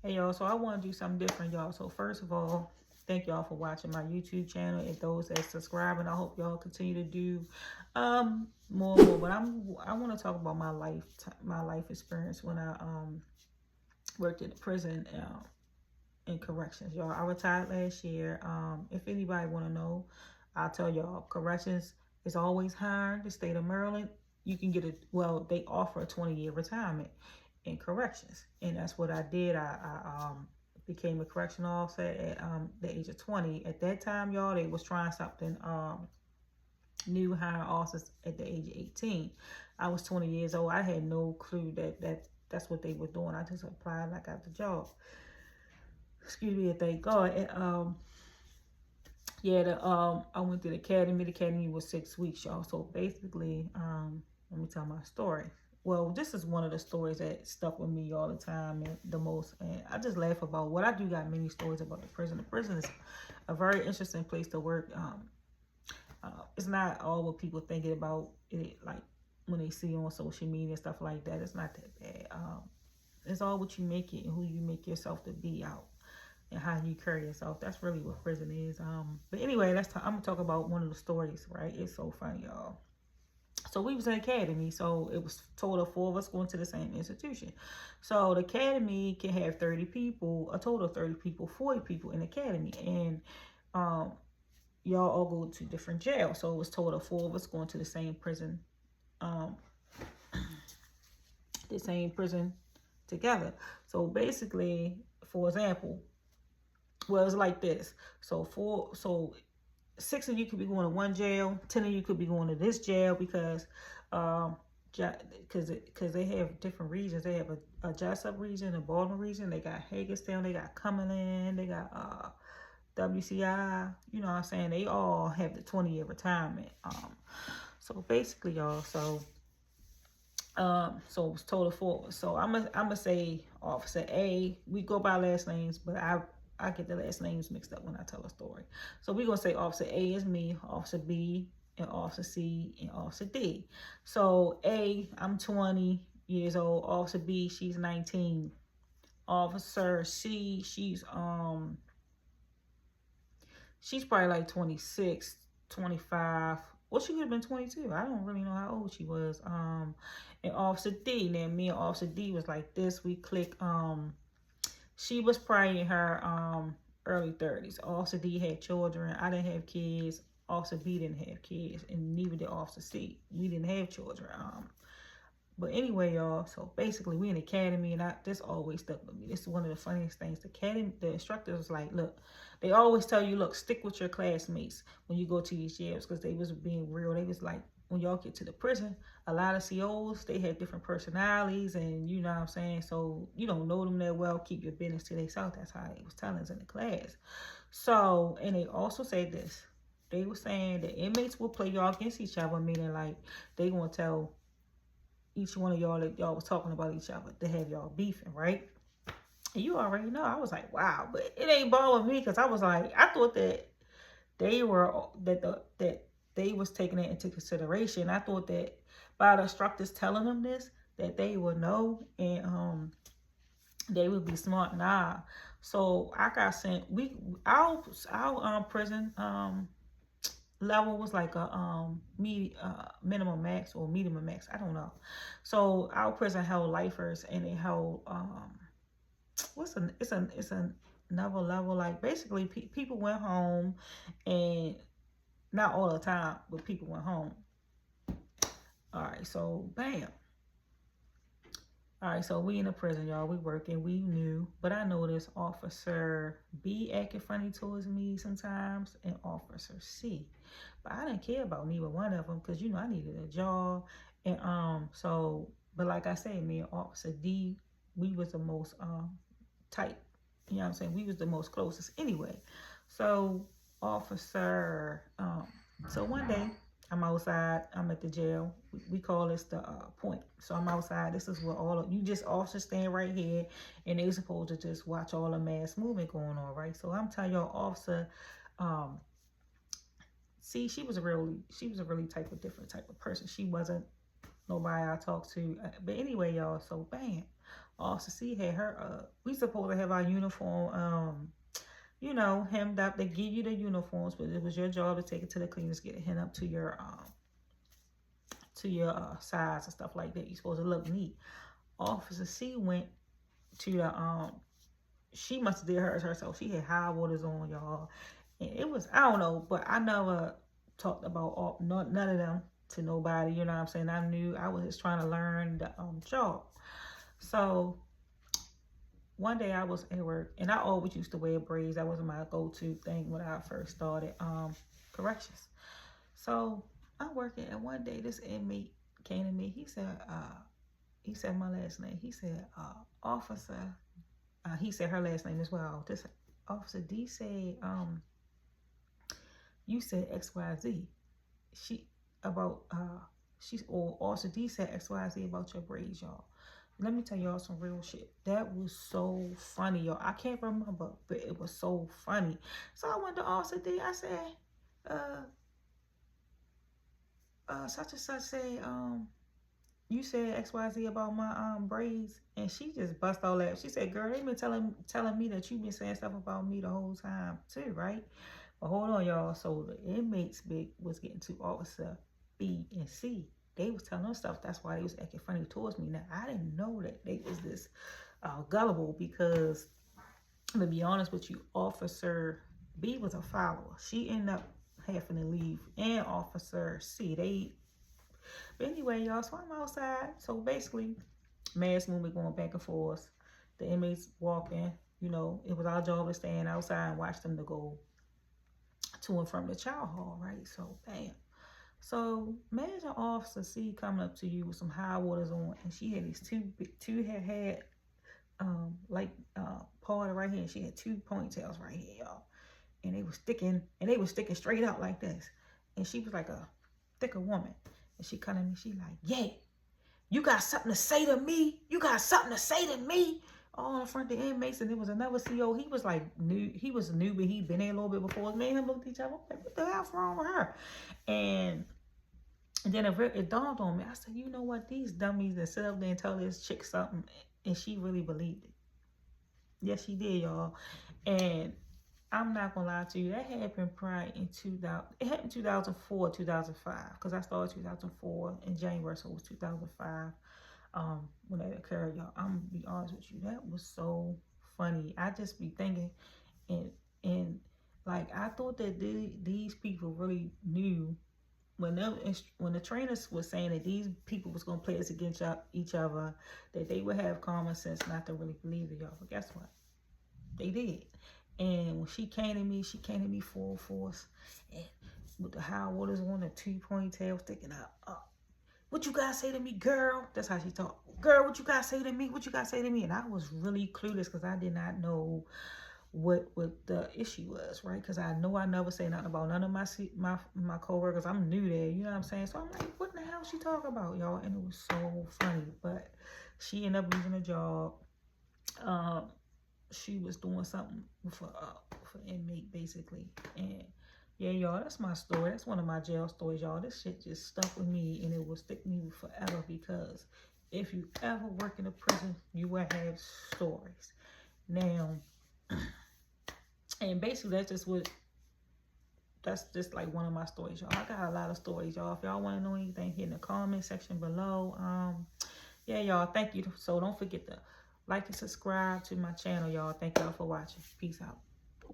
Hey y'all, so I want to do something different, y'all. So first of all, thank y'all for watching my YouTube channel and those that subscribe, and I hope y'all continue to do more and more. But I want to talk about my life experience when I worked in the prison in corrections, y'all. I retired last year. If anybody want to know, I'll tell y'all. Corrections is always hiring. The state of Maryland, you can get they offer a 20-year retirement in corrections, and that's what I did. I became a correctional officer at the age of 20. At that time, y'all, they was trying something new, hiring officers at the age of 18. I was 20 years old. I had no clue that's what they were doing. I just applied and I got the job. Excuse me, and thank God. And yeah, I went to the academy. The academy was 6 weeks, y'all. So basically, let me tell my story. Well, this is one of the stories that stuck with me all the time and the most. And I just laugh about what I do. Got many stories about the prison. The prison is a very interesting place to work. It's not all what people thinking about it, like when they see on social media and stuff like that. It's not that bad. It's all what you make it and who you make yourself to be out and how you carry yourself. That's really what prison is. But anyway, I'm gonna talk about one of the stories. Right, it's so funny, y'all. So we was in academy, so it was total of 4 of us going to the same institution. So the academy can have 30 people, a total of 30 people, 40 people in the academy, and y'all all go to different jails. So it was total of 4 of us going to the same prison, um, together. So basically, for example, well, it's like this. So 6 of you could be going to one jail, 10 of you could be going to this jail because because they have different regions. They have a Jessup region, a Baltimore region. They got Hagerstown, they got Cumberland, they got WCI. You know what I'm saying? They all have the 20-year retirement. So basically, y'all. So it was total 4. So I'm gonna say Officer A. We go by last names, but I get the last names mixed up when I tell a story. So we're gonna say Officer A is me, Officer B, and Officer C, and Officer D. So A, I'm 20 years old. Officer B, she's 19. Officer C, she's probably like 26, 25. Well, she could have been 22. I don't really know how old she was. And Officer D, now me and Officer D was like this. We click. She was probably in her early 30s. Officer D had children. I didn't have kids. Officer B didn't have kids, and neither did Officer C. We didn't have children. But anyway, y'all, so basically we in the academy, and this always stuck with me. This is one of the funniest things. The academy, the instructors was like, look, they always tell you, look, stick with your classmates when you go to these jails, because they was being real. They was like, when y'all get to the prison, a lot of COs, they have different personalities, and you know what I'm saying? So you don't know them that well, keep your business to themselves. That's how they was telling us in the class. So, and they also said this. They were saying the inmates will play y'all against each other, meaning like they gonna tell each one of y'all that y'all was talking about each other to have y'all beefing, right? And you already know. I was like, wow, but it ain't bothering me because I was like, I thought that they were that they was taking it into consideration. I thought that by the instructors telling them this, that they would know and they would be smart. Nah. So I got sent. Our prison level was like a minimum max or medium max. I don't know. So our prison held lifers, and it held it's another level. Like basically, people went home, and not all the time, but people went home. All right, so bam. All right, so we in the prison, y'all. We working. We new, but I noticed Officer B acting funny towards me sometimes, and Officer C. But I didn't care about neither one of them because you know I needed a job, and so. But like I said, me and Officer D, we was the most tight. You know what I'm saying? We was the most closest anyway. So Officer, so one day I'm outside. I'm at the jail. We call this the point. So I'm outside. This is where all of you just officers stand right here, and they supposed to just watch all the mass movement going on, right? So I'm telling y'all, Officer, see, she was a really different type of person. She wasn't nobody I talked to. But anyway, y'all. So bam, Officer C had her we supposed to have our uniform you know, hemmed up. They give you the uniforms, but it was your job to take it to the cleaners, get it hemmed up to your size and stuff like that. You're supposed to look neat. Officer C went to the she must have did hers herself. She had high waters on, y'all, and it was, I don't know, but I never talked about none of them to nobody. You know what I'm saying? I knew I was just trying to learn the job. So one day I was at work, and I always used to wear braids. That was my go-to thing when I first started corrections. So I'm working, and one day this inmate came to me. He said my last name. He said, Officer. He said her last name as well. This Officer D said, you said XYZ. Officer D said XYZ about your braids, y'all. Let me tell y'all some real shit. That was so funny, y'all. I can't remember, but it was so funny. So I went to Officer D. I said, such and such said, you said XYZ about my braids, and she just bust all that. She said, girl, they been telling me that you been saying stuff about me the whole time too, right? But hold on, y'all. So the inmates was getting to Officer B and C. They was telling them stuff. That's why they was acting funny towards me. Now, I didn't know that they was this gullible, because, to be honest with you, Officer B was a follower. She ended up having to leave. And Officer C, but anyway, y'all, so I'm outside. So basically, mass movement going back and forth. The inmates walking. You know, it was our job to stand outside and watch them to go to and from the child hall, right? So, bam. So imagine Officer C coming up to you with some high waters on, and she had these two had parted right here. She had two ponytails right here, y'all, and they were sticking straight out like this. And she was like a thicker woman, and she come to me. She like, yeah, you got something to say to me? You got something to say to me? All in front of the inmates. And there was another CO. He was like new. He was new, but he'd been there a little bit before. Me and him looked at each other. I'm like, what the hell's wrong with her? And then it dawned on me. I said, you know what? These dummies that sit up there and tell this chick something, and she really believed it. Yes, she did, y'all. And I'm not gonna lie to you. That happened probably in 2000. It happened 2004, 2005. Because I started 2004 in January, so it was 2005. When that occurred, y'all. I'm gonna be honest with you. That was so funny. I just be thinking, and like, I thought that these people really knew when the trainers were saying that these people was gonna play us against each other, that they would have common sense not to really believe it, y'all. But guess what? They did. And when she came to me full force, and with the high waters on, the two ponytails sticking out. What you gotta say to me, girl? That's how she talked. Girl, what you gotta say to me? What you gotta say to me? And I was really clueless, because I did not know what the issue was, right? Because I know I never say nothing about none of my coworkers. I'm new there, you know what I'm saying? So I'm like, what the hell she talking about, y'all? And it was so funny. But she ended up losing a job. She was doing something for inmate, basically. And yeah, y'all, that's my story. That's one of my jail stories, y'all. This shit just stuck with me, and it will stick with me forever, because if you ever work in a prison, you will have stories. Now, and basically that's just like one of my stories, y'all. I got a lot of stories, y'all. If y'all want to know anything, hit in the comment section below. Yeah, y'all, thank you. So don't forget to like and subscribe to my channel, y'all. Thank y'all for watching. Peace out.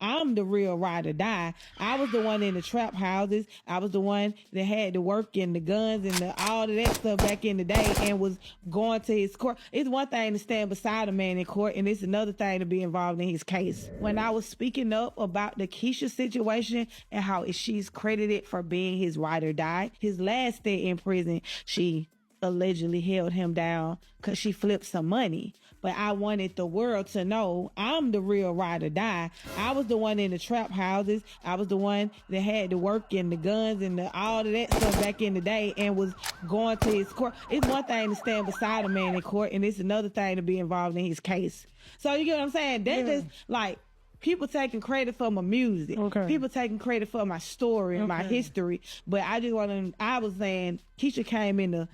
I'm the real ride or die. I was the one in the trap houses. I was the one that had to work in the guns and all of that stuff back in the day, and was going to his court. It's one thing to stand beside a man in court, and it's another thing to be involved in his case. When I was speaking up about the Keisha situation and how she's credited for being his ride or die, his last stay in prison, she allegedly held him down because she flipped some money. But I wanted the world to know I'm the real ride or die. I was the one in the trap houses. I was the one that had to work in the guns and all of that stuff back in the day, and was going to his court. It's one thing to stand beside a man in court, and it's another thing to be involved in his case. So you get what I'm saying? That just like people taking credit for my music. Okay. People taking credit for my story and my history. But I was saying Keisha came in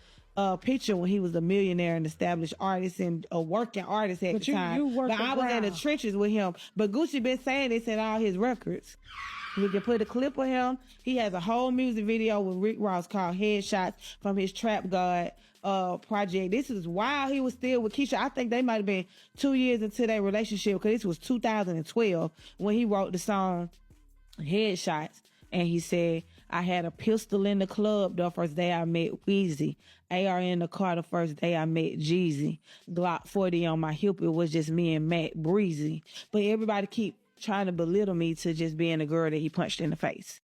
picture when he was a millionaire and established artist and a working artist at the time. But I was in the trenches with him. But Gucci been saying this in all his records. We can put a clip of him. He has a whole music video with Rick Ross called Headshots from his Trap God project. This is while he was still with Keisha. I think they might have been 2 years into their relationship because this was 2012 when he wrote the song Headshots. And he said, I had a pistol in the club the first day I met Weezy. AR in the car the first day I met Jeezy. Glock 40 on my hip, it was just me and Matt Breezy. But everybody keep trying to belittle me to just being a girl that he punched in the face.